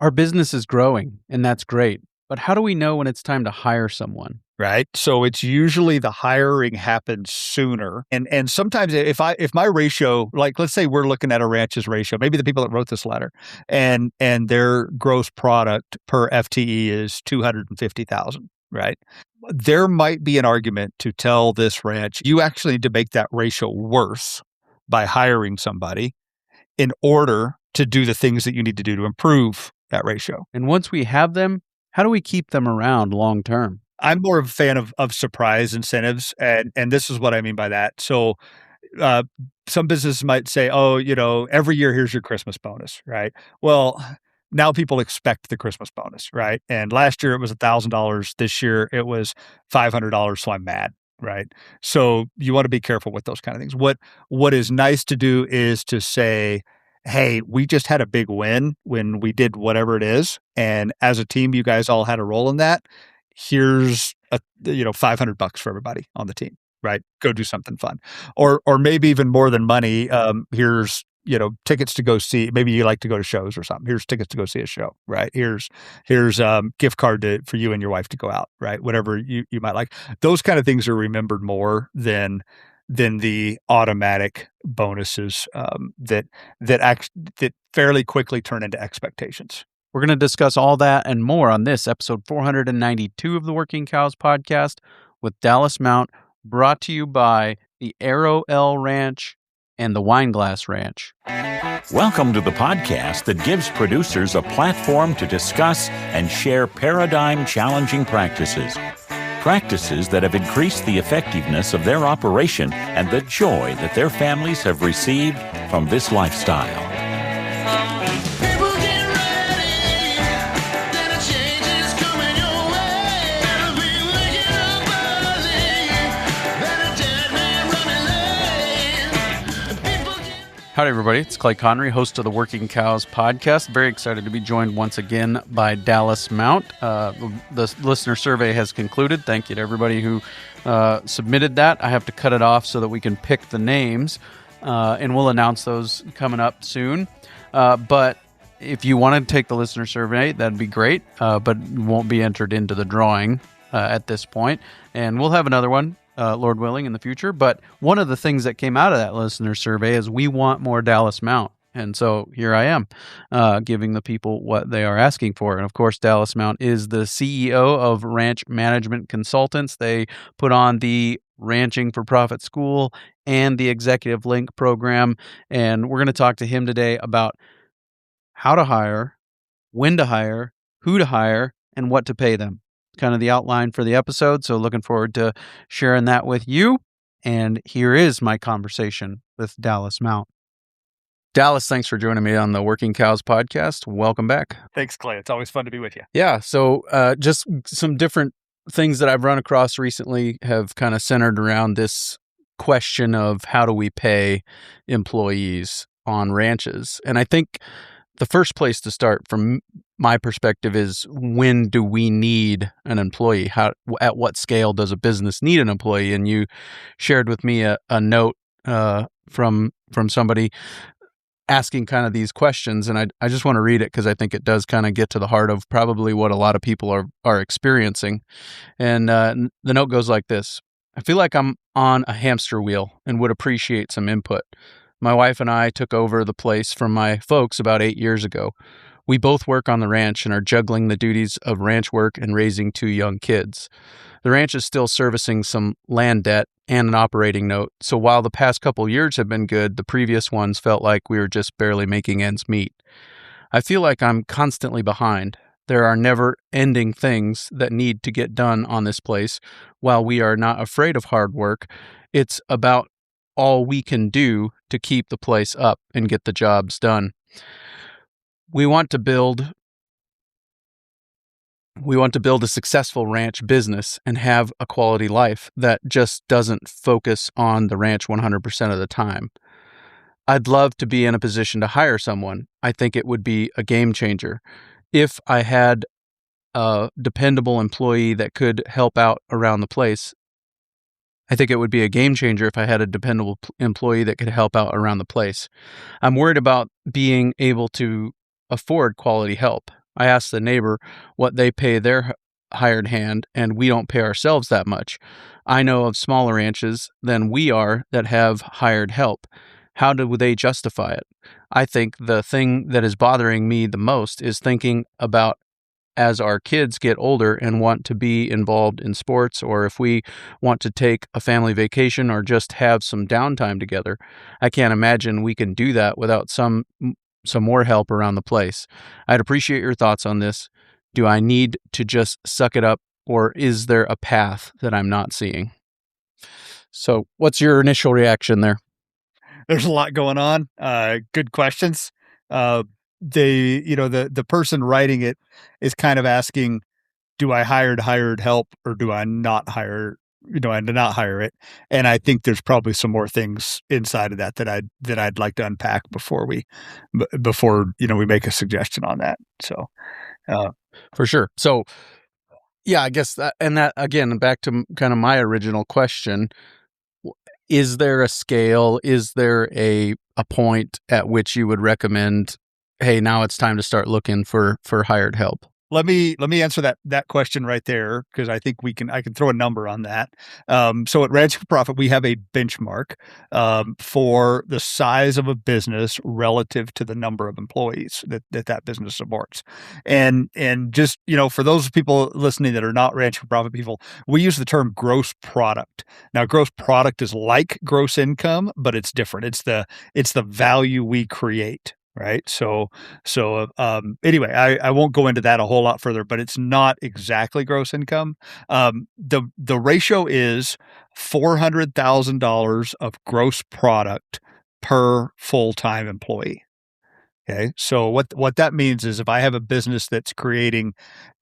Our business is growing, and that's great. But how do we know when it's time to hire someone? Right. So it's usually the hiring happens sooner. And sometimes if my ratio, like let's say we're looking at a ranch's ratio, maybe the people that wrote this letter and their gross product per FTE is 250,000, right? There might be an argument to tell this ranch, you actually need to make that ratio worse by hiring somebody in order to do the things that you need to do to improve that ratio. And once we have them, how do we keep them around long term? I'm more of a fan of surprise incentives, and this is what I mean by that. So, some businesses might say, "Oh, every year here's your Christmas bonus," right? Well, now people expect the Christmas bonus, right? And last year it was $1,000. This year it was $500. So I'm mad, right? So you want to be careful with those kind of things. What is nice to do is to say, hey, we just had a big win when we did whatever it is, and as a team, you guys all had a role in that. Here's $500 for everybody on the team, right? Go do something fun, or maybe even more than money. Here's tickets to go see. Maybe you like to go to shows or something. Here's tickets to go see a show, right? Here's gift card for you and your wife to go out, right? Whatever you might like. Those kind of things are remembered more than the automatic bonuses that fairly quickly turn into expectations. We're going to discuss all that and more on this episode 492 of the Working Cows podcast with Dallas Mount, brought to you by the Arrow L Ranch and the Wineglass Ranch. Welcome to the podcast that gives producers a platform to discuss and share paradigm-challenging practices. Practices that have increased the effectiveness of their operation and the joy that their families have received from this lifestyle. Howdy, everybody. It's Clay Connery, host of the Working Cows podcast. Very excited to be joined once again by Dallas Mount. The listener survey has concluded. Thank you to everybody who submitted that. I have to cut it off so that we can pick the names, and we'll announce those coming up soon. But if you want to take the listener survey, that'd be great, but won't be entered into the drawing at this point. And we'll have another one, Lord willing, in the future. But one of the things that came out of that listener survey is we want more Dallas Mount. And so here I am, giving the people what they are asking for. And of course, Dallas Mount is the CEO of Ranch Management Consultants. They put on the Ranching for Profit School and the Executive Link program. And we're going to talk to him today about how to hire, when to hire, who to hire, and what to pay them. Kind of the outline for the episode. So looking forward to sharing that with you. And here is my conversation with Dallas Mount. Dallas, thanks for joining me on the Working Cows podcast. Welcome back. Thanks, Clay. It's always fun to be with you. Yeah. So just some different things that I've run across recently have kind of centered around this question of how do we pay employees on ranches? And I think the first place to start from my perspective is, when do we need an employee? At what scale does a business need an employee? And you shared with me a note from somebody asking kind of these questions. And I just want to read it because I think it does kind of get to the heart of probably what a lot of people are experiencing. And the note goes like this: I feel like I'm on a hamster wheel and would appreciate some input. My wife and I took over the place from my folks about 8 years ago. We both work on the ranch and are juggling the duties of ranch work and raising 2 young kids. The ranch is still servicing some land debt and an operating note, so while the past couple years have been good, the previous ones felt like we were just barely making ends meet. I feel like I'm constantly behind. There are never-ending things that need to get done on this place. While we are not afraid of hard work, it's about all we can do to keep the place up and get the jobs done. We want to build a successful ranch business and have a quality life that just doesn't focus on the ranch 100% of the time. I'd love to be in a position to hire someone. I think it would be a game changer. If I had a dependable employee that could help out around the place, I think it would be a game changer if I had a dependable employee that could help out around the place. I'm worried about being able to afford quality help. I ask the neighbor what they pay their hired hand, and we don't pay ourselves that much. I know of smaller ranches than we are that have hired help. How do they justify it? I think the thing that is bothering me the most is thinking about as our kids get older and want to be involved in sports, or if we want to take a family vacation or just have some downtime together. I can't imagine we can do that without some more help around the place. I'd appreciate your thoughts on this. Do I need to just suck it up, or is there a path that I'm not seeing? So, what's your initial reaction there? There's a lot going on. Good questions. The person writing it is kind of asking, do I hired help, or do I not hire? I did not hire it. And I think there's probably some more things inside of that I'd like to unpack before we make a suggestion on that. So, for sure. So, yeah, I guess that again, back to kind of my original question. Is there a scale? Is there a point at which you would recommend, hey, now it's time to start looking for hired help? Let me answer that question right there, because I think I can throw a number on that. So at Ranch for Profit, we have a benchmark for the size of a business relative to the number of employees that business supports. And just, for those people listening that are not Ranch for Profit people, we use the term gross product. Now, gross product is like gross income, but it's different. It's the value we create. Right. So anyway, I won't go into that a whole lot further, but it's not exactly gross income. The ratio is $400,000 of gross product per full-time employee. Okay. So what that means is if I have a business that's creating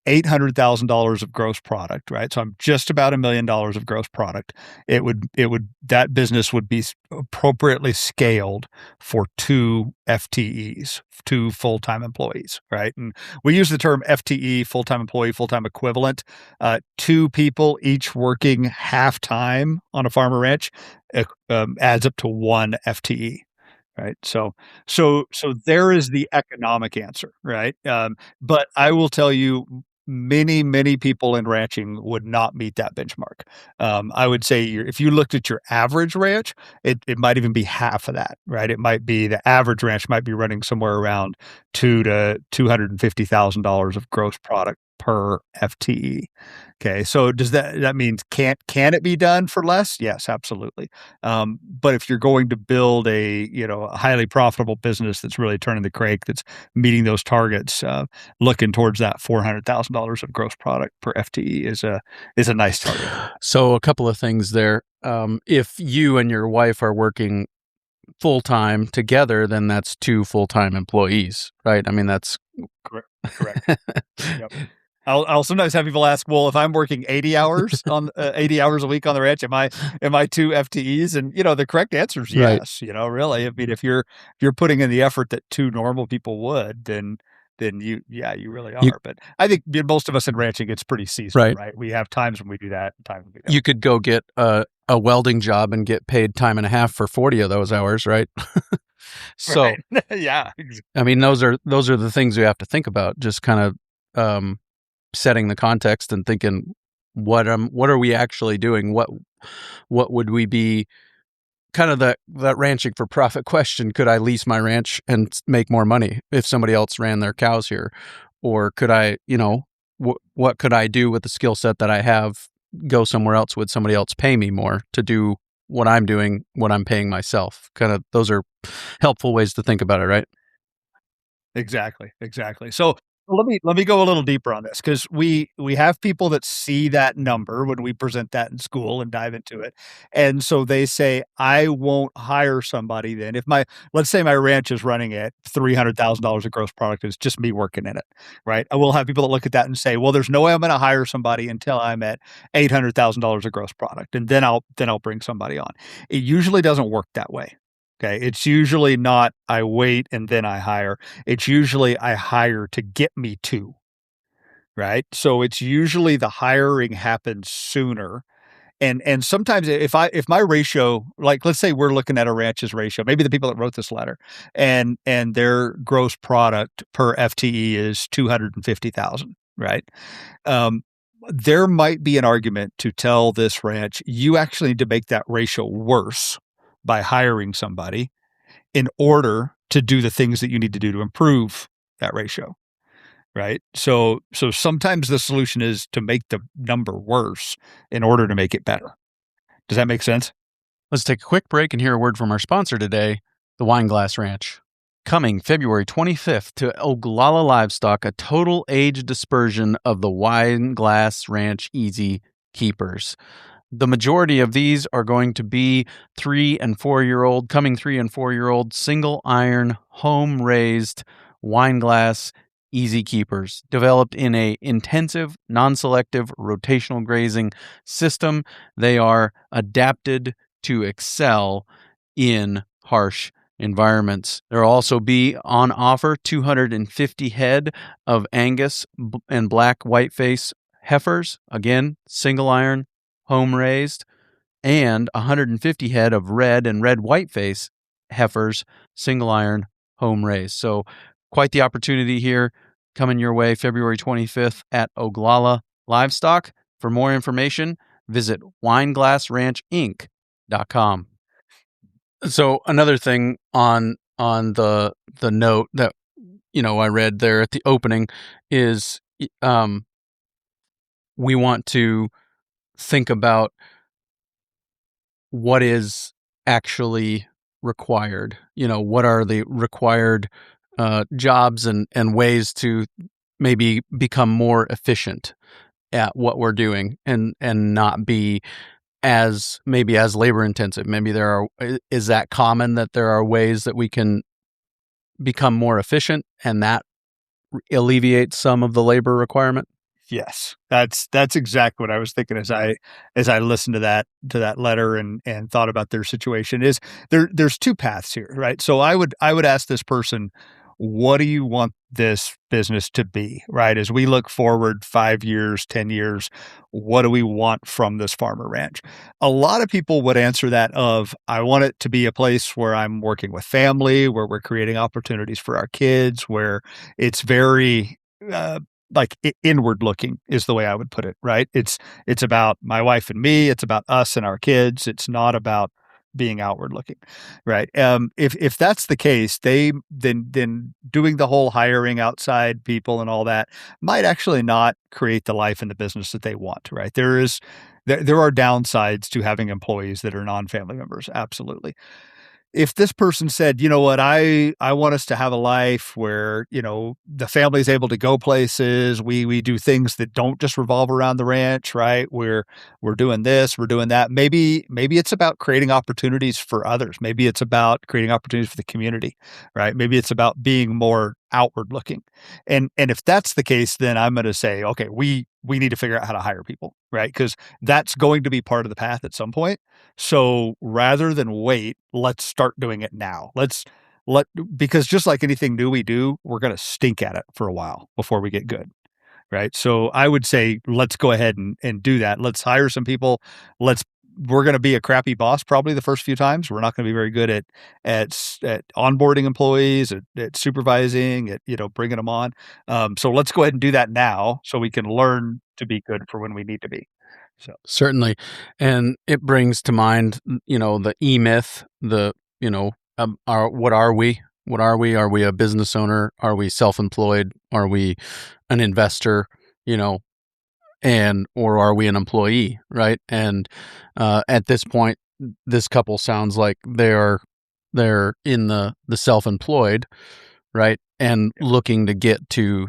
$800,000 of gross product, right? So I'm just about $1 million of gross product. That business would be appropriately scaled for 2 FTEs, 2 full-time employees, right? And we use the term FTE, full-time employee, full-time equivalent. 2 people each working half-time on a farm or ranch adds up to 1 FTE. Right. So there is the economic answer, right? But I will tell you, many people in ranching would not meet that benchmark. I would say if you looked at your average ranch, it might even be half of that, right? It might be the average ranch might be running somewhere around $200,000 to $250,000 of gross product per FTE. Okay, so does that means can it be done for less? Yes, absolutely. But if you're going to build a highly profitable business that's really turning the crank, that's meeting those targets, looking towards that $400,000 of gross product per FTE is a nice target. So a couple of things there. If you and your wife are working full time together, then that's 2 full-time employees, right? I mean, that's correct. Yep. I'll sometimes have people ask, well, if I'm working 80 hours on 80 hours a week on the ranch, am I 2 FTEs? And the correct answer is yes. Right. Really, I mean, if you're putting in the effort that 2 normal people would, then you really are. But I think most of us in ranching, it's pretty seasonal, right? We have times when we do that, and times when we don't. You could go get a welding job and get paid time and a half for 40 of those hours, right? So, right. Yeah. I mean, those are the things we have to think about. Just kind of setting the context and thinking, what are we actually doing? What would we be? Kind of that ranching for profit question. Could I lease my ranch and make more money if somebody else ran their cows here? Or could I, what could I do with the skill set that I have? Go somewhere else? Would somebody else pay me more to do what I'm doing, what I'm paying myself? Kind of, those are helpful ways to think about it, right? Exactly. So let me go a little deeper on this, because we have people that see that number when we present that in school and dive into it. And so they say, I won't hire somebody then. If let's say my ranch is running at $300,000 of gross product, it's just me working in it, right? I will have people that look at that and say, well, there's no way I'm going to hire somebody until I'm at $800,000 of gross product. And then I'll bring somebody on. It usually doesn't work that way. Okay. It's usually not I wait and then I hire. It's usually I hire to get me to, right? So it's usually the hiring happens sooner And sometimes if my ratio, like let's say we're looking at a ranch's ratio, maybe the people that wrote this letter, and their gross product per FTE is 250,000, right? Um, there might be an argument to tell this ranch, you actually need to make that ratio worse by hiring somebody in order to do the things that you need to do to improve that ratio, right? So sometimes the solution is to make the number worse in order to make it better. Does that make sense? Let's take a quick break and hear a word from our sponsor today, the Wineglass Ranch. Coming February 25th to Oglala Livestock, a total age dispersion of the Wineglass Ranch Easy Keepers. The majority of these are going to be 3 and 4 year old, coming 3 and 4 year old, single iron, home raised Wineglass Easy Keepers, developed in a intensive, non-selective rotational grazing system. They are adapted to excel in harsh environments. There will also be on offer 250 head of Angus and black whiteface heifers, again, single iron, home raised, and 150 head of red and red whiteface heifers, single iron, home raised. So quite the opportunity here coming your way February 25th at Oglala Livestock. For more information, visit wineglassranchinc.com. So another thing on the note that I read there at the opening is we want to think about what is actually required. What are the required jobs and ways to maybe become more efficient at what we're doing and not be as labor intensive. Maybe is that common that there are ways that we can become more efficient and that alleviates some of the labor requirement? Yes, that's exactly what I was thinking as I listened to that letter and thought about their situation. Is there's two paths here, right? So I would ask this person, what do you want this business to be, right? As we look forward 5 years, 10 years, what do we want from this farmer ranch? A lot of people would answer that of, I want it to be a place where I'm working with family, where we're creating opportunities for our kids, where it's very like inward looking is the way I would put it, right? It's about my wife and me. It's about us and our kids. It's not about being outward looking, right? If that's the case, then doing the whole hiring outside people and all that might actually not create the life and the business that they want, right? There are downsides to having employees that are non-family members, absolutely. If this person said, you know what, I want us to have a life where, the family is able to go places. We do things that don't just revolve around the ranch, right? We're doing this, we're doing that. Maybe it's about creating opportunities for others. Maybe it's about creating opportunities for the community, right? Maybe it's about being more outward looking. And if that's the case, then I'm going to say, okay, we need to figure out how to hire people, right? Because that's going to be part of the path at some point. So rather than wait, let's start doing it now. Because just like anything new we do, we're going to stink at it for a while before we get good. Right. So I would say, let's go ahead and do that. Let's hire some people. We're going to be a crappy boss probably the first few times. We're not going to be very good at onboarding employees, at supervising, at bringing them on. So let's go ahead and do that now, so we can learn to be good for when we need to be. So certainly, and it brings to mind, the E-myth. What are we? What are we? Are we a business owner? Are we self-employed? Are we an investor? Or are we an employee, right? And at this point, this couple sounds like they're in the self-employed, right, and looking to get to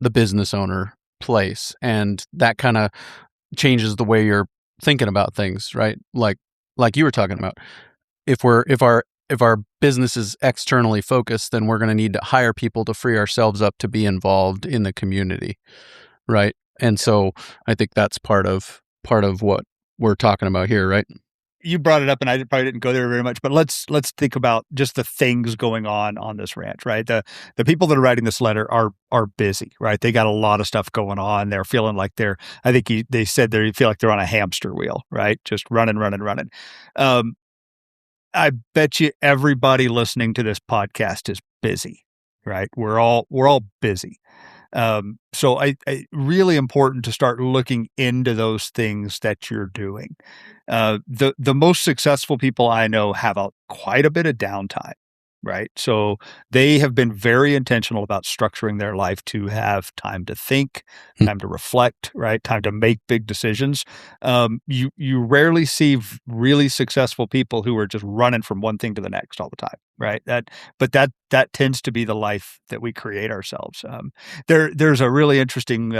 the business owner place, and that kind of changes the way you're thinking about things, right? Like you were talking about, if our business is externally focused, then we're going to need to hire people to free ourselves up to be involved in the community, right? And so I think that's part of what we're talking about here, right? you brought it up, and I probably didn't go there very much, but let's think about just the things going on this ranch, right? The people that are writing this letter are busy, right? They got a lot of stuff going on. They're feeling like I think they said they feel like they're on a hamster wheel, right? Just running. I bet you everybody listening to this podcast is busy, right? We're all busy. So I really important to start looking into those things that you're doing. The most successful people I know have quite a bit of downtime, right? So they have been very intentional about structuring their life to have time to think, time to reflect, right? Time to make big decisions. You rarely see really successful people who are just running from one thing to the next all the time, right? But that tends to be the life that we create ourselves. There's a really interesting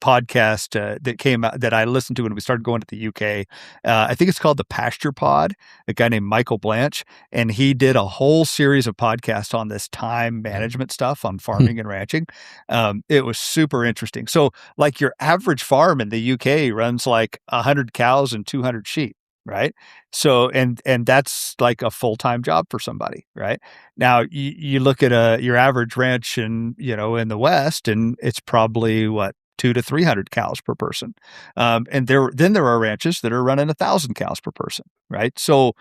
podcast that came out that I listened to when we started going to the UK. I think it's called The Pasture Pod, a guy named Michael Blanche, and he did a whole series of podcasts on this time management stuff on farming and ranching. It was super interesting. So like your average farm in the UK runs like 100 cows and 200 sheep. Right. So, and that's like a full-time job for somebody, right? Now you look at your average ranch in the West, and it's probably 200 to 300 cows per person. And there are ranches that are running 1,000 cows per person, right? So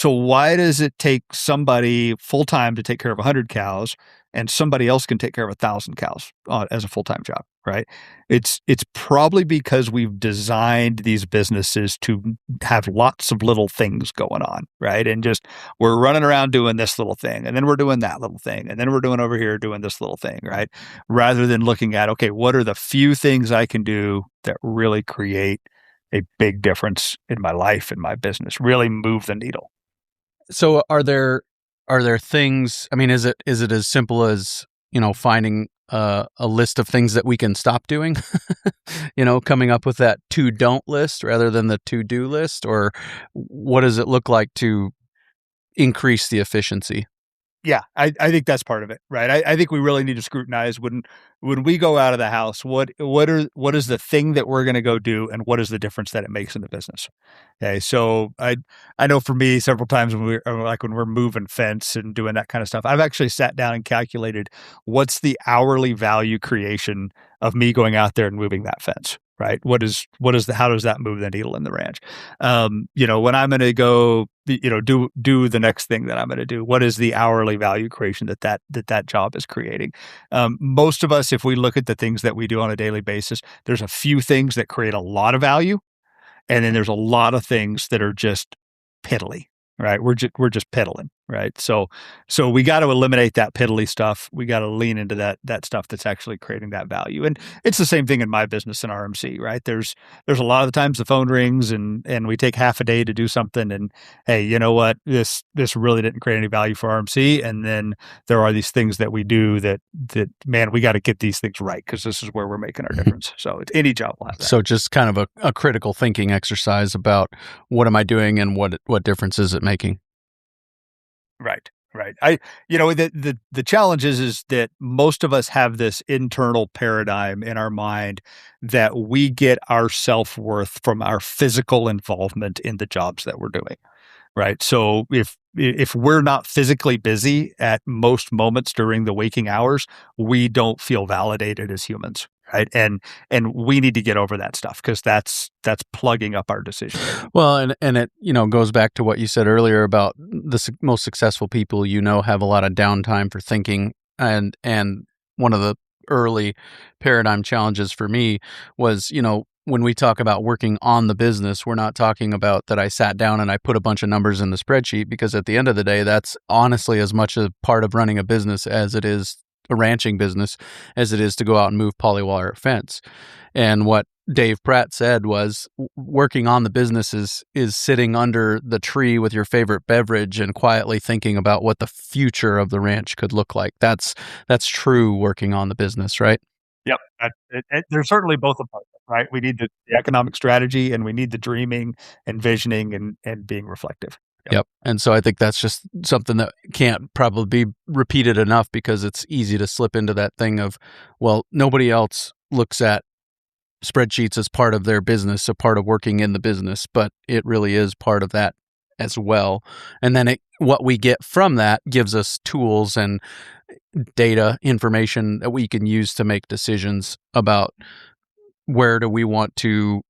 why does it take somebody full-time to take care of 100 cows and somebody else can take care of 1,000 cows as a full-time job, right? It's probably because we've designed these businesses to have lots of little things going on, right? And just we're running around doing this little thing, and then we're doing that little thing, and then we're doing over here doing this little thing, right? Rather than looking at, okay, what are the few things I can do that really create a big difference in my life and my business, really move the needle. So are there things, I mean, is it as simple as, finding a list of things that we can stop doing, coming up with that to don't list rather than the to do list, or what does it look like to increase the efficiency? Yeah, I think that's part of it, right? I think we really need to scrutinize when we go out of the house, what is the thing that we're going to go do, and what is the difference that it makes in the business? Okay, so I know for me, several times when we're moving fence and doing that kind of stuff, I've actually sat down and calculated what's the hourly value creation of me going out there and moving that fence. Right. How does that move the needle in the ranch? When I'm going to go, do the next thing that I'm going to do, what is the hourly value creation that job is creating? Most of us, if we look at the things that we do on a daily basis, there's a few things that create a lot of value. And then there's a lot of things that are just piddly, right? We're just piddling, right? So we got to eliminate that piddly stuff. We got to lean into that stuff that's actually creating that value. And it's the same thing in my business in RMC, right? There's a lot of the times the phone rings and we take half a day to do something, and hey, you know what? This really didn't create any value for RMC. And then there are these things that we do that man, we got to get these things right, because this is where we're making our difference. So it's any job like that. So just kind of a critical thinking exercise about what am I doing and what difference is it making? Right. The challenge is that most of us have this internal paradigm in our mind that we get our self-worth from our physical involvement in the jobs that we're doing. Right. So if we're not physically busy at most moments during the waking hours, we don't feel validated as humans. Right. And we need to get over that stuff, because that's plugging up our decision. Well, and it, goes back to what you said earlier about the most successful people, have a lot of downtime for thinking. And one of the early paradigm challenges for me was, when we talk about working on the business, we're not talking about that I sat down and I put a bunch of numbers in the spreadsheet, because at the end of the day, that's honestly as much a part of running a business as it is a ranching business, as it is to go out and move polywire fence. And what Dave Pratt said was, working on the business is sitting under the tree with your favorite beverage and quietly thinking about what the future of the ranch could look like. That's true working on the business, right? Yep. There's certainly both of them, right? We need the economic strategy, and we need the dreaming and visioning and being reflective. Yep. And so I think that's just something that can't probably be repeated enough, because it's easy to slip into that thing of, well, nobody else looks at spreadsheets as part of their business, a part of working in the business, but it really is part of that as well. And then what we get from that gives us tools and data information that we can use to make decisions about where do we want to,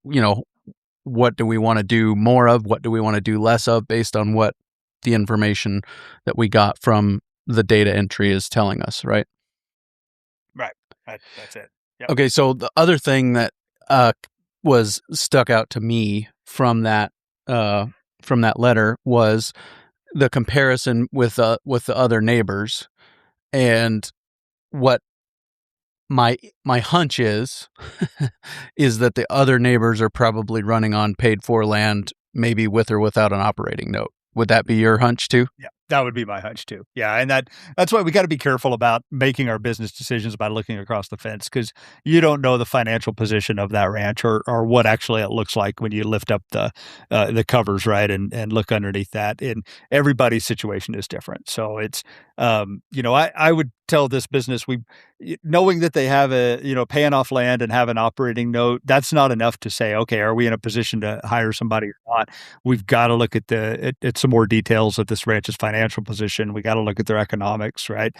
what do we want to do more of, what do we want to do less of, based on what the information that we got from the data entry is telling us, right? Right. That's it. Yep. Okay, so the other thing that was stuck out to me from that letter was the comparison with the other neighbors, and what my hunch is that the other neighbors are probably running on paid for land, maybe with or without an operating note. Would that be your hunch too? Yeah, that would be my hunch too. Yeah, and that's why we got to be careful about making our business decisions by looking across the fence, because you don't know the financial position of that ranch or what actually it looks like when you lift up the covers, right, and look underneath that. And everybody's situation is different. So it's I would tell this business, knowing that they have paying off land and have an operating note, that's not enough to say, okay, are we in a position to hire somebody or not? We've got to look at some more details of this ranch's financial position. We got to look at their economics, right?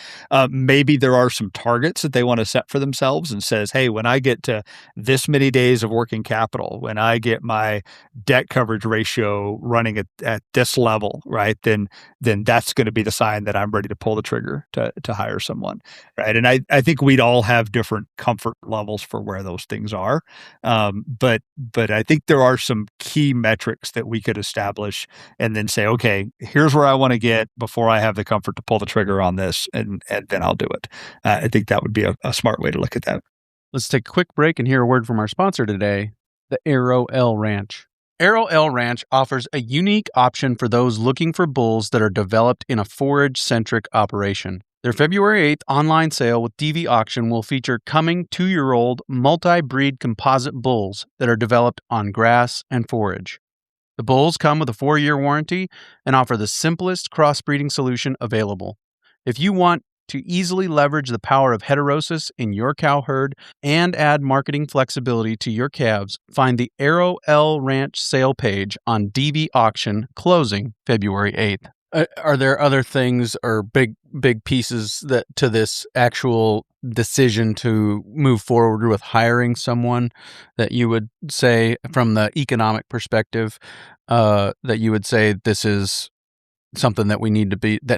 Maybe there are some targets that they want to set for themselves and says, hey, when I get to this many days of working capital, when I get my debt coverage ratio running at this level, right, then that's going to be the sign that I'm ready to pull the trigger to hire someone, right? And I think we'd all have different comfort levels for where those things are. But I think there are some key metrics that we could establish and then say, okay, here's where I want to get before I have the comfort to pull the trigger on this, and then I'll do it. I think that would be a smart way to look at that. Let's take a quick break and hear a word from our sponsor today, the Arrow L Ranch. Arrow L Ranch offers a unique option for those looking for bulls that are developed in a forage-centric operation. Their February 8th online sale with DV Auction will feature coming 2-year-old multi-breed composite bulls that are developed on grass and forage. The bulls come with a 4-year warranty and offer the simplest crossbreeding solution available. If you want to easily leverage the power of heterosis in your cow herd and add marketing flexibility to your calves, find the Arrow L Ranch sale page on DV Auction, closing February 8th. Are there other things or big pieces to this actual decision to move forward with hiring someone that you would say, from the economic perspective, that you would say this is something that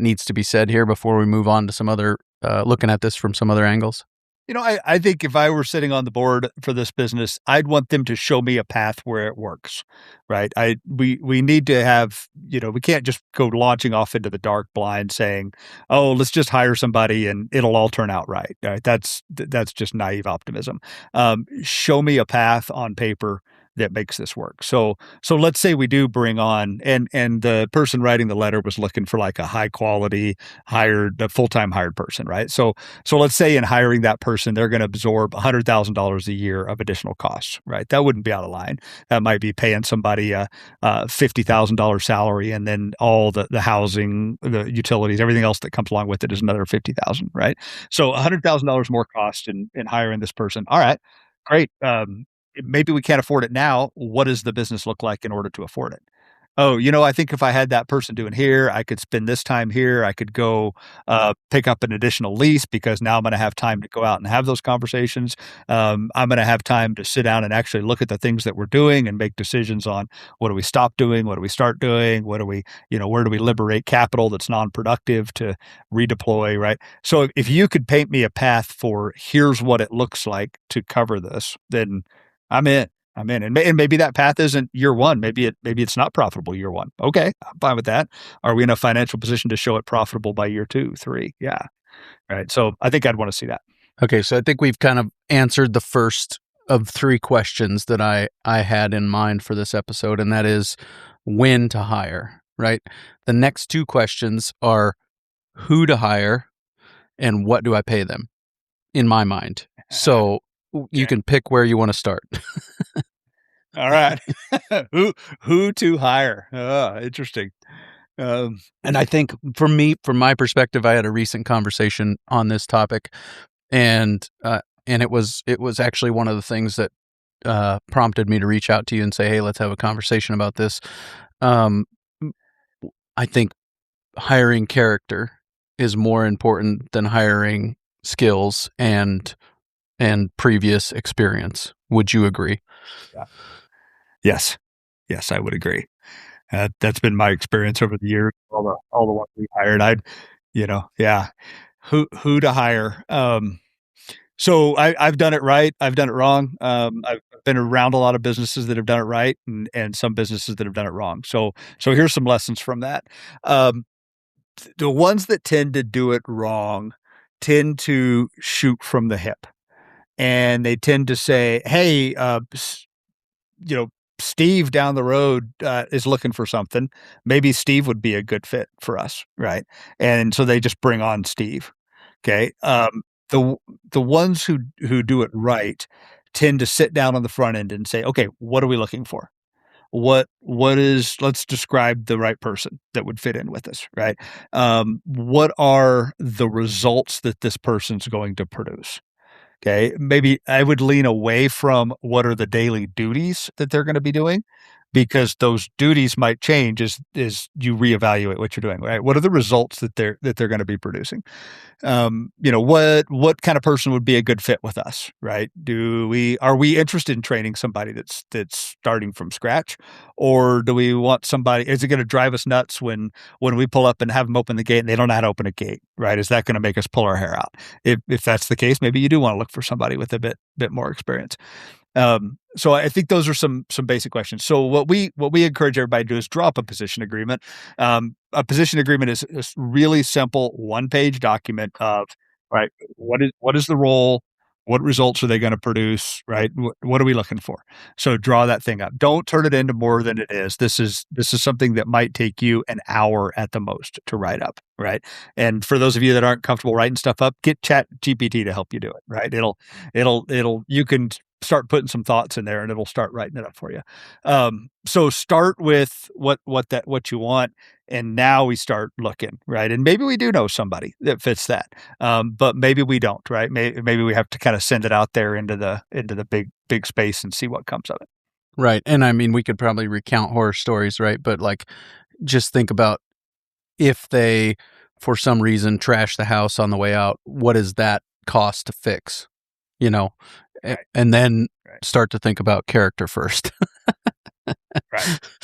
needs to be said here before we move on to some other looking at this from some other angles? I think if I were sitting on the board for this business, I'd want them to show me a path where it works, right? We need to have, we can't just go launching off into the dark blind saying, oh, let's just hire somebody and it'll all turn out right. Right? That's just naive optimism. Show me a path on paper that makes this work. So let's say we do bring on, and the person writing the letter was looking for like a high quality a full-time hired person, right? So let's say in hiring that person, they're going to absorb $100,000 a year of additional costs, right? That wouldn't be out of line. That might be paying somebody a $50,000 salary, and then all the housing, the utilities, everything else that comes along with it is another $50,000, right? So $100,000 more cost in hiring this person. All right, great. Maybe we can't afford it now. What does the business look like in order to afford it? Oh, I think if I had that person doing here, I could spend this time here. I could go pick up an additional lease because now I'm going to have time to go out and have those conversations. I'm going to have time to sit down and actually look at the things that we're doing and make decisions on what do we stop doing? What do we start doing? What do we, where do we liberate capital that's non-productive to redeploy, right? So if you could paint me a path for here's what it looks like to cover this, then I'm in. And maybe that path isn't year one. Maybe it's not profitable year one. Okay, I'm fine with that. Are we in a financial position to show it profitable by year 2, 3? Yeah. Right. So I think I'd want to see that. Okay. So I think we've kind of answered the first of 3 questions that I had in mind for this episode, and that is when to hire, right? The next 2 questions are who to hire and what do I pay them, in my mind. So you can pick where you want to start. All right. Who to hire? Oh, interesting. And I think from my perspective, I had a recent conversation on this topic, and it was actually one of the things that prompted me to reach out to you and say, hey, let's have a conversation about this. I think hiring character is more important than hiring skills and previous experience. Would you agree? Yeah. Yes, I would agree. That's been my experience over the years. All the ones we hired, who to hire. So I've done it right. I've done it wrong. I've been around a lot of businesses that have done it right, and some businesses that have done it wrong. So here's some lessons from that. The ones that tend to do it wrong tend to shoot from the hip, and they tend to say, "Hey, Steve down the road is looking for something. Maybe Steve would be a good fit for us, right?" And so they just bring on Steve. Okay. The ones who do it right tend to sit down on the front end and say, "Okay, what are we looking for? What is? Let's describe the right person that would fit in with us, right? What are the results that this person's going to produce?" Okay. Maybe I would lean away from what are the daily duties that they're going to be doing, because those duties might change as you reevaluate what you're doing, right? What are the results that they're going to be producing? What kind of person would be a good fit with us, right? Are we interested in training somebody that's starting from scratch, or do we want somebody? Is it going to drive us nuts when we pull up and have them open the gate and they don't know how to open a gate, right? Is that going to make us pull our hair out? If that's the case, maybe you do want to look for somebody with a bit more experience. So I think those are some basic questions. So what we encourage everybody to do is draw up a position agreement. A position agreement is a really simple 1-page document of, right, what is the role, what results are they going to produce, right? What are we looking for? So draw that thing up. Don't turn it into more than it is. This is something that might take you an hour at the most to write up, right? And for those of you that aren't comfortable writing stuff up, get Chat GPT to help you do it, right? You can start putting some thoughts in there and it'll start writing it up for you. So start with what you want. And now we start looking, right? And maybe we do know somebody that fits that. But maybe we don't, right? Maybe we have to kind of send it out there into the big space and see what comes of it. Right. And I mean, we could probably recount horror stories, right? But like, just think about if they, for some reason, trash the house on the way out, what does that cost to fix? Right. And then start to think about character first.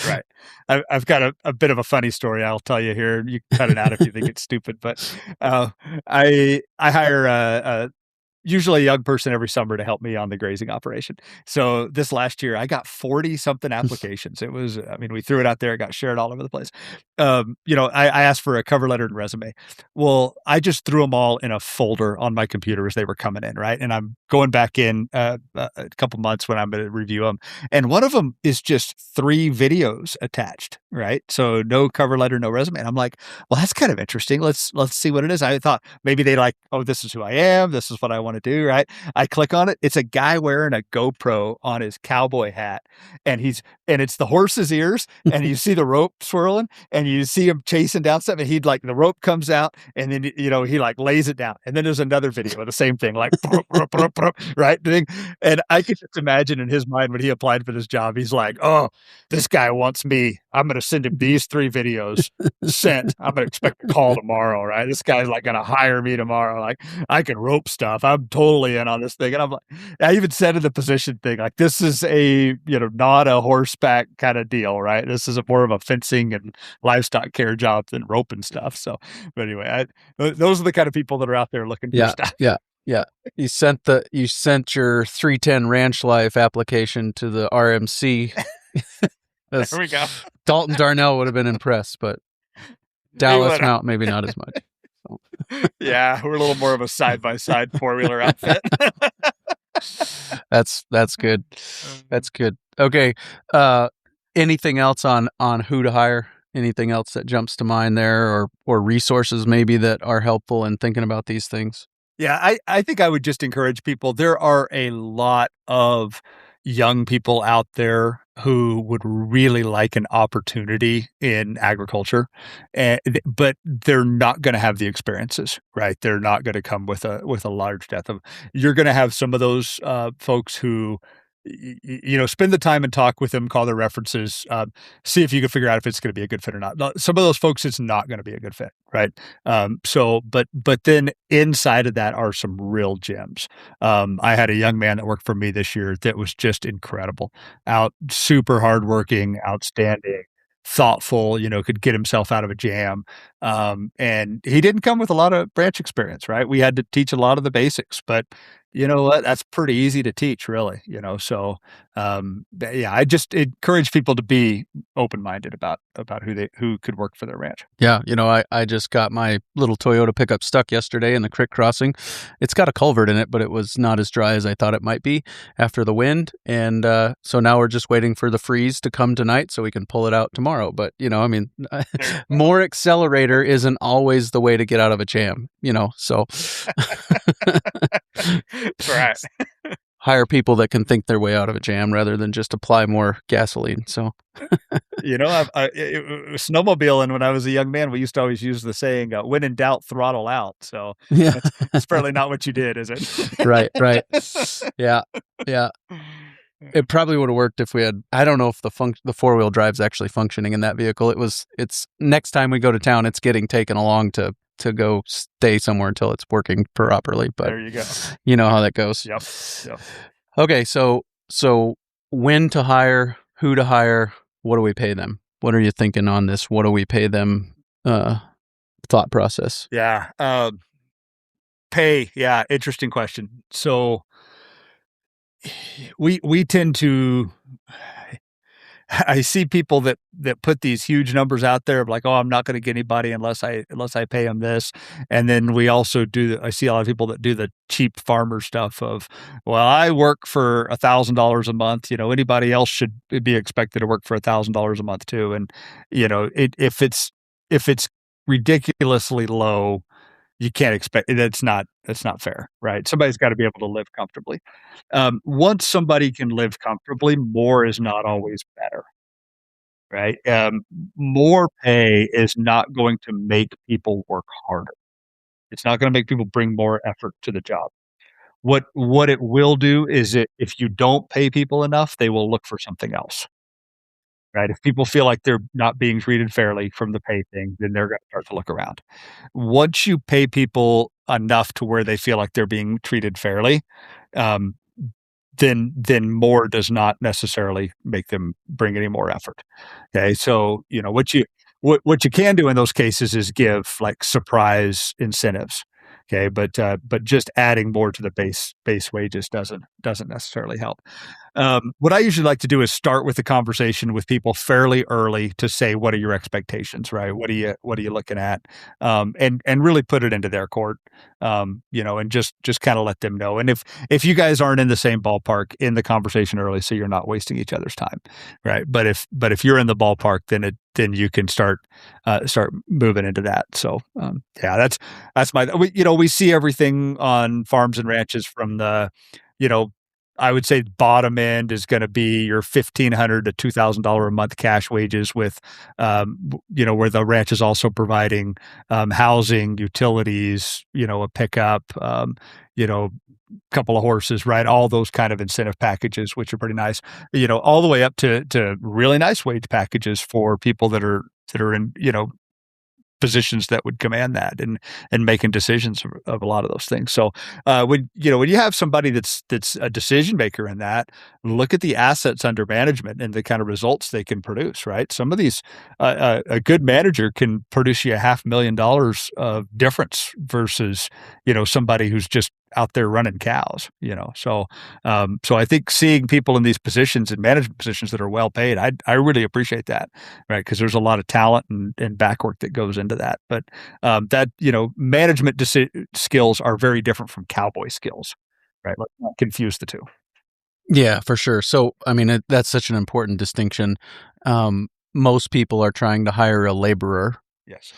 Right. I've got a bit of a funny story I'll tell you here. You can cut it out if you think it's stupid, but I hire usually a young person every summer to help me on the grazing operation. So this last year I got 40 something applications. It was, we threw it out there, it got shared all over the place. I asked for a cover letter and resume. Well, I just threw them all in a folder on my computer as they were coming in. Right. And I'm going back in a couple months when I'm going to review them. And one of them is just 3 videos attached. Right. So no cover letter, no resume. And I'm like, well, that's kind of interesting. Let's see what it is. I thought maybe they like, oh, this is who I am. This is what I want to do, right? I click on it. It's a guy wearing a GoPro on his cowboy hat, and it's the horse's ears, and you see the rope swirling, and you see him chasing down something. And the rope comes out, and then he like lays it down, and then there's another video of the same thing, like right thing. And I could just imagine in his mind when he applied for this job, he's like, "Oh, this guy wants me. I'm going to send him these 3 videos sent. I'm going to expect a call tomorrow, right? This guy's like going to hire me tomorrow. Like I can rope stuff. I'm totally in on this thing." And I'm like, I even said in the position thing, like, this is not a horseback kind of deal, right? This is more of a fencing and livestock care job than roping stuff. So, but anyway, those are the kind of people that are out there looking for stuff. Yeah. You sent your 310 Ranch Life application to the RMC. There we go. Dalton Darnell would have been impressed, but Dallas Mount maybe not as much. So. Yeah, we're a little more of a side-by-side 4-wheeler outfit. That's good. That's good. Okay. Anything else on who to hire? Anything else that jumps to mind there, or resources maybe that are helpful in thinking about these things? Yeah, I think I would just encourage people. There are a lot of young people out there who would really like an opportunity in agriculture, but they're not going to have the experiences, right? They're not going to come with a large depth of. You're going to have some of those folks who spend the time and talk with them, call their references, see if you can figure out if it's going to be a good fit or not. Some of those folks, it's not going to be a good fit, right? But then inside of that are some real gems. I had a young man that worked for me this year that was just incredible, super hardworking, outstanding, thoughtful, could get himself out of a jam. And he didn't come with a lot of branch experience, right? We had to teach a lot of the basics, but you know what? That's pretty easy to teach, really, So, yeah, I just encourage people to be open-minded about who could work for their ranch. Yeah, I just got my little Toyota pickup stuck yesterday in the creek crossing. It's got a culvert in it, but it was not as dry as I thought it might be after the wind. And so now we're just waiting for the freeze to come tonight so we can pull it out tomorrow. But, more accelerator isn't always the way to get out of a jam, so. That's right. Hire people that can think their way out of a jam rather than just apply more gasoline. So, snowmobiling when I was a young man, we used to always use the saying, when in doubt, throttle out. So yeah, that's probably not what you did, is it? Right. Yeah. It probably would have worked if we had, I don't know if the 4-wheel drive's actually functioning in that vehicle. It's next time we go to town, it's getting taken along to go stay somewhere until it's working properly. But there you go. You know how that goes. Yep. Okay. So when to hire, who to hire, what do we pay them? What are you thinking on this? What do we pay them? Thought process. Yeah. Pay. Yeah. Interesting question. So we tend to, I see people that put these huge numbers out there of like, oh, I'm not going to get anybody unless I pay them this. And then we also I see a lot of people that do the cheap farmer stuff of, well, I work for $1,000 a month. Anybody else should be expected to work for $1,000 a month too. And if it's ridiculously low, you can't expect that's not fair, right? Somebody's got to be able to live comfortably. Once somebody can live comfortably, more is not always better, right? More pay is not going to make people work harder. It's not going to make people bring more effort to the job. What it will do is if you don't pay people enough, they will look for something else. Right? If people feel like they're not being treated fairly from the pay thing, then they're going to start to look around. Once you pay people enough to where they feel like they're being treated fairly, then more does not necessarily make them bring any more effort. Okay, so what you can do in those cases is give like surprise incentives. Okay, but just adding more to the base wages doesn't necessarily help. What I usually like to do is start with the conversation with people fairly early to say, what are your expectations, right? What are you looking at? And really put it into their court, and just kind of let them know. And if you guys aren't in the same ballpark, in the conversation early, so you're not wasting each other's time, right? But if you're in the ballpark, then you can start moving into that. So yeah, that's we see everything on farms and ranches from the, I would say bottom end is going to be your $1,500 to $2,000 a month cash wages with, where the ranch is also providing housing, utilities, a pickup, couple of horses, right? All those kind of incentive packages, which are pretty nice, all the way up to really nice wage packages for people that are in, positions that would command that and making decisions of a lot of those things. So when you have somebody that's a decision maker in that, look at the assets under management and the kind of results they can produce, right? Some of these, a good manager can produce you $500,000 of difference versus, somebody who's just out there running cows, So I think seeing people in these positions and management positions that are well paid, I really appreciate that, right? Because there's a lot of talent and back work that goes into that. But that, management skills are very different from cowboy skills, right? Let's not confuse the two. Yeah, for sure. So, I mean, that's such an important distinction. Most people are trying to hire a laborer. Yes.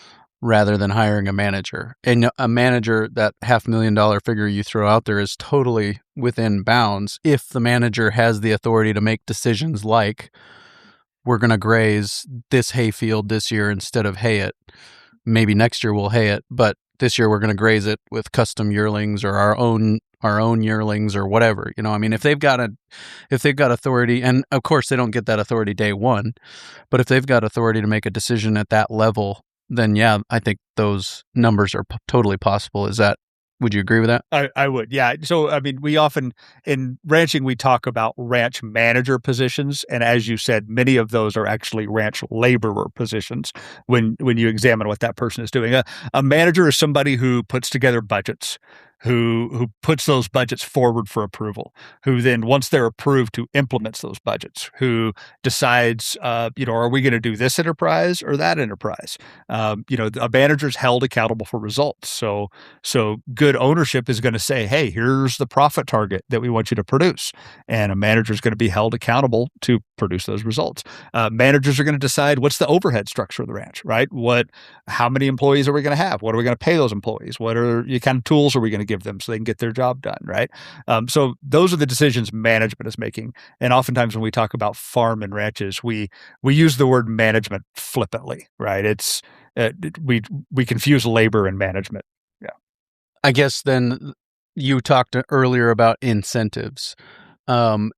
Rather than hiring a manager. And a manager, that $500,000 figure you throw out there is totally within bounds if the manager has the authority to make decisions like, we're going to graze this hayfield this year instead of hay it. Maybe next year we'll hay it, but this year we're going to graze it with custom yearlings or our own our own yearlings or whatever. I mean, if they've got authority, and of course they don't get that authority day one, but if they've got authority to make a decision at that level, then yeah, I think those numbers are totally possible. Would you agree with that? I would, yeah. So, I mean, we often, in ranching, we talk about ranch manager positions. And as you said, many of those are actually ranch laborer positions when you examine what that person is doing. A manager is somebody who puts together budgets, who puts those budgets forward for approval, who then, once they're approved, who implements those budgets, who decides, are we going to do this enterprise or that enterprise? A manager is held accountable for results. So good ownership is going to say, hey, here's the profit target that we want you to produce. And a manager is going to be held accountable to produce those results. Managers are going to decide what's the overhead structure of the ranch, right? How many employees are we going to have? What are we going to pay those employees? What kind of tools are we going to give them so they can get their job done, right? So those are the decisions management is making. And oftentimes when we talk about farm and ranches, we use the word management flippantly, right? It's we confuse labor and management. Yeah. I guess then you talked earlier about incentives. And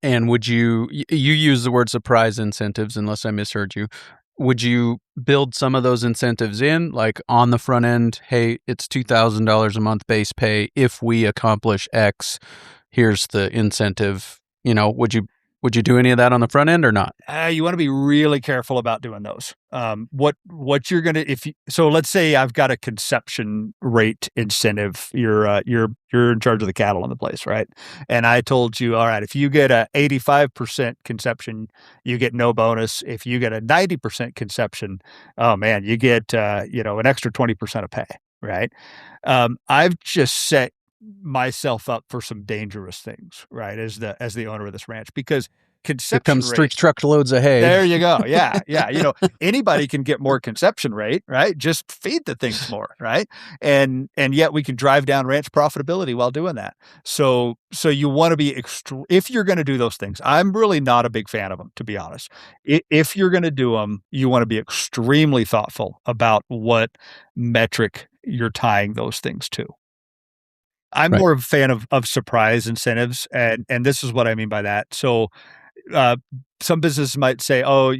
you use the word surprise incentives, unless I misheard you. Would you build some of those incentives in, like on the front end? Hey, it's $2,000 a month base pay. If we accomplish X, here's the incentive. Would you do any of that on the front end or not? You want to be really careful about doing those. What you're going to, so let's say I've got a conception rate incentive. You're in charge of the cattle in the place, right? And I told you, all right, if you get a 85% conception, you get no bonus. If you get a 90% conception, oh man, you get an extra 20% of pay, right? I've just set myself up for some dangerous things, right? As the owner of this ranch, because conception Here comes rate, 3 truckloads of hay. there you go. Yeah. Anybody can get more conception rate, right? Just feed the things more, right? And yet we can drive down ranch profitability while doing that. So you want to be if you're going to do those things. I'm really not a big fan of them, to be honest. If you're going to do them, you want to be extremely thoughtful about what metric you're tying those things to. I'm Right. more of a fan of surprise incentives, and this is what I mean by that. So, some businesses might say, "Oh,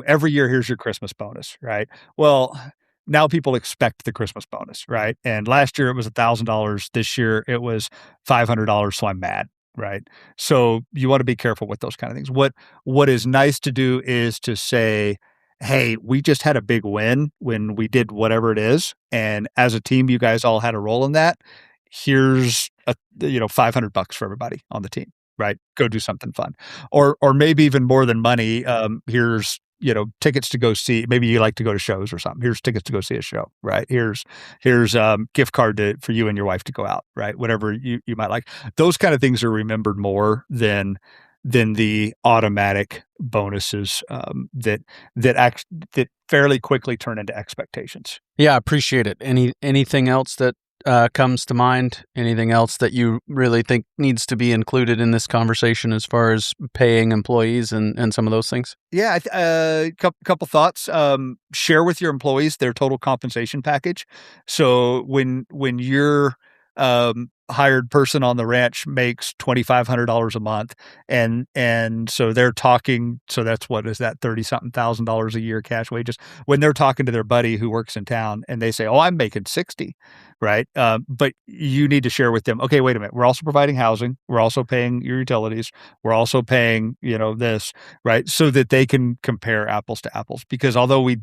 every year here's your Christmas bonus," right? Well, now people expect the Christmas bonus, right? And last year it was $1,000. This year it was $500. So I'm mad, right? So you want to be careful with those kind of things. What is nice to do is to say, hey, we just had a big win when we did whatever it is, and as a team, you guys all had a role in that. Here's $500 for everybody on the team, right? Go do something fun, or maybe even more than money. Here's tickets to go see. Maybe you like to go to shows or something. Here's tickets to go see a show, right? Here's gift card for you and your wife to go out, right? Whatever you might like. Those kind of things are remembered more than the automatic bonuses that fairly quickly turn into expectations. Yeah, I appreciate it. Anything else that comes to mind? Anything else that you really think needs to be included in this conversation as far as paying employees and some of those things? Yeah, couple thoughts. Share with your employees their total compensation package. So when your hired person on the ranch makes $2,500 a month, and so they're talking. So that's what is that $30-something thousand a year cash wages. When they're talking to their buddy who works in town, and they say, "Oh, I'm making 60." Right. But you need to share with them, okay, wait a minute. We're also providing housing. We're also paying your utilities. We're also paying, this, right. So that they can compare apples to apples, because although we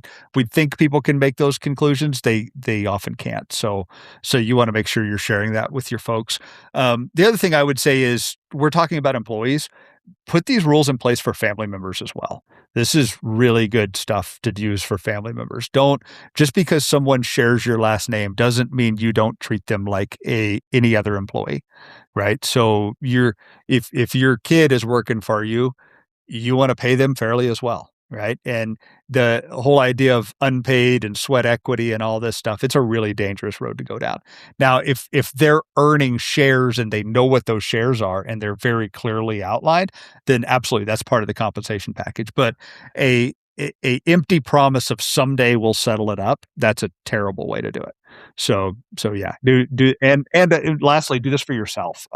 think people can make those conclusions, they often can't. So you want to make sure you're sharing that with your folks. The other thing I would say is, we're talking about employees. Put these rules in place for family members as well. This is really good stuff to use for family members. Just because someone shares your last name doesn't mean you don't treat them like any other employee, right? So if your kid is working for you, you want to pay them fairly as well, right? And the whole idea of unpaid and sweat equity and all this stuff, it's a really dangerous road to go down. Now, if they're earning shares and they know what those shares are and they're very clearly outlined, then absolutely that's part of the compensation package. But a a empty promise of someday we'll settle it up, that's a terrible way to do it. So yeah, and lastly, do this for yourself.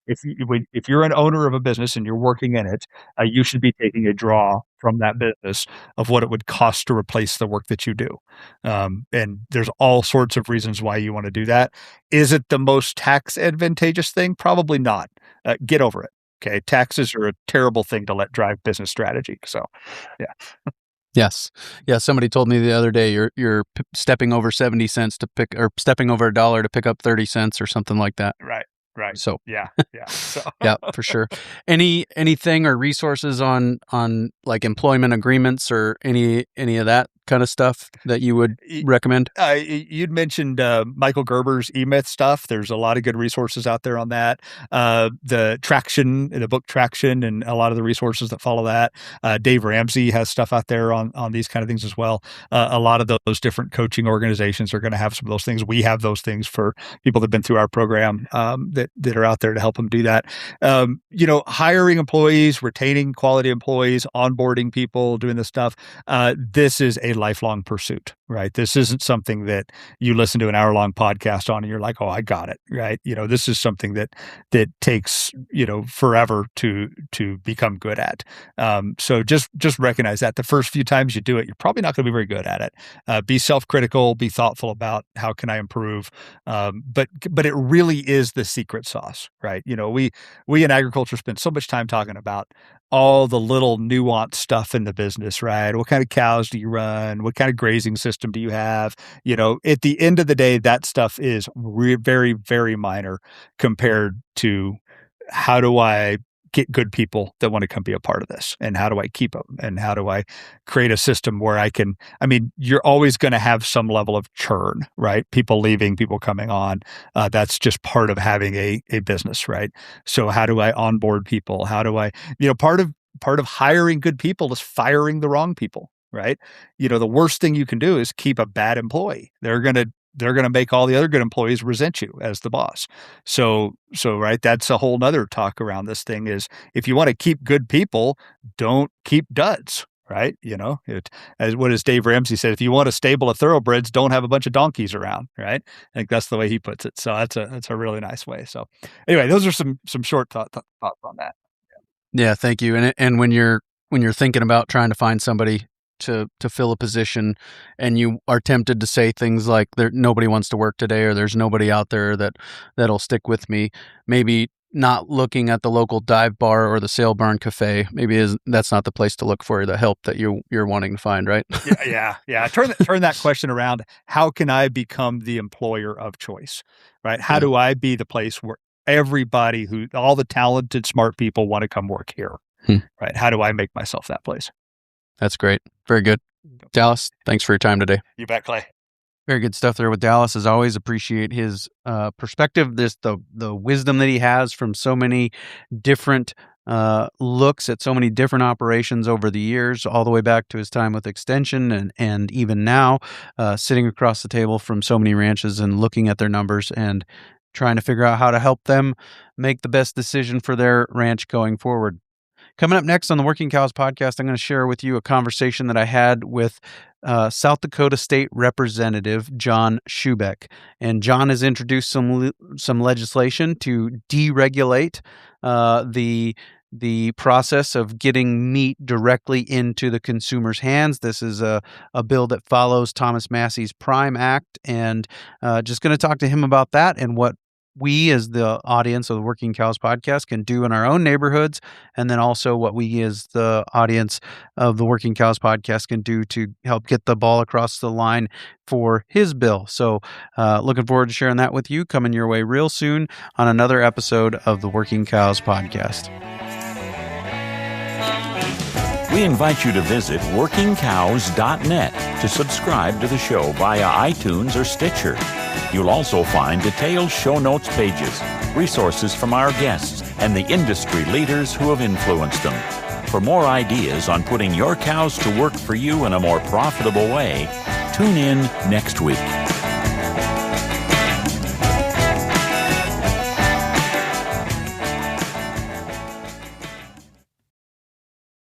If you're an owner of a business and you're working in it, you should be taking a draw from that business of what it would cost to replace the work that you do. And there's all sorts of reasons why you want to do that. Is it the most tax advantageous thing? Probably not. Get over it. Okay. Taxes are a terrible thing to let drive business strategy. So, yeah. Yes. Yeah. Somebody told me the other day you're stepping over 70 cents to pick, or stepping over $1 to pick up 30 cents or something like that. Right. So yeah. So. Yeah, for sure. Anything or resources on like employment agreements or any of that kind of stuff that you would recommend? You'd mentioned Michael Gerber's E-Myth stuff. There's a lot of good resources out there on that. The book Traction, and a lot of the resources that follow that. Dave Ramsey has stuff out there on these kind of things as well. A lot of those different coaching organizations are going to have some of those things. We have those things for people that've been through our program that are out there to help them do that. Hiring employees, retaining quality employees, onboarding people, doing this stuff. This is a lifelong pursuit, right? This isn't something that you listen to an hour-long podcast on and you're like, oh, I got it, right? This is something that takes, forever to become good at. So just recognize that the first few times you do it, you're probably not going to be very good at it. Be self-critical, be thoughtful about how can I improve. But it really is the secret sauce, right? We in agriculture spend so much time talking about all the little nuanced stuff in the business, right? What kind of cows do you run? What kind of grazing system do you have? At the end of the day, that stuff is very, very minor compared to how do I get good people that want to come be a part of this, and how do I keep them, and how do I create a system where you're always going to have some level of churn, right? People leaving, people coming on. That's just part of having a business, right? So how do I onboard people? How do I, part of hiring good people is firing the wrong people, right? The worst thing you can do is keep a bad employee. They're going to make all the other good employees resent you as the boss. So right, that's a whole nother talk around this thing is if you want to keep good people, don't keep duds, right? As Dave Ramsey said, if you want a stable of thoroughbreds, don't have a bunch of donkeys around, right? I think that's the way he puts it. So that's a really nice way. So anyway, those are some short thoughts on that. Yeah, thank you. And when you're thinking about trying to find somebody to fill a position, and you are tempted to say things like nobody wants to work today, or there's nobody out there that'll stick with me, maybe not looking at the local dive bar or the Sail Barn Cafe, that's not the place to look for the help that you're wanting to find, right? Yeah. Turn that question around. How can I become the employer of choice, right? How do I be the place where all the talented, smart people want to come work here, right? How do I make myself that place? That's great. Very good. Dallas, thanks for your time today. You bet, Clay. Very good stuff there with Dallas. As always, appreciate his perspective, the wisdom that he has from so many different looks at so many different operations over the years, all the way back to his time with Extension and even now, sitting across the table from so many ranches and looking at their numbers and trying to figure out how to help them make the best decision for their ranch going forward. Coming up next on the Working Cows podcast, I'm going to share with you a conversation that I had with South Dakota State Representative John Schubeck. And John has introduced some legislation to deregulate the process of getting meat directly into the consumer's hands. This is a bill that follows Thomas Massey's Prime Act, and just going to talk to him about that and what we as the audience of the Working Cows podcast can do in our own neighborhoods, and then also what we as the audience of the Working Cows podcast can do to help get the ball across the line for his bill. So looking forward to sharing that with you, coming your way real soon on another episode of the Working Cows podcast. We invite you to visit workingcows.net to subscribe to the show via iTunes or Stitcher. You'll also find detailed show notes pages, resources from our guests, and the industry leaders who have influenced them. For more ideas on putting your cows to work for you in a more profitable way, tune in next week.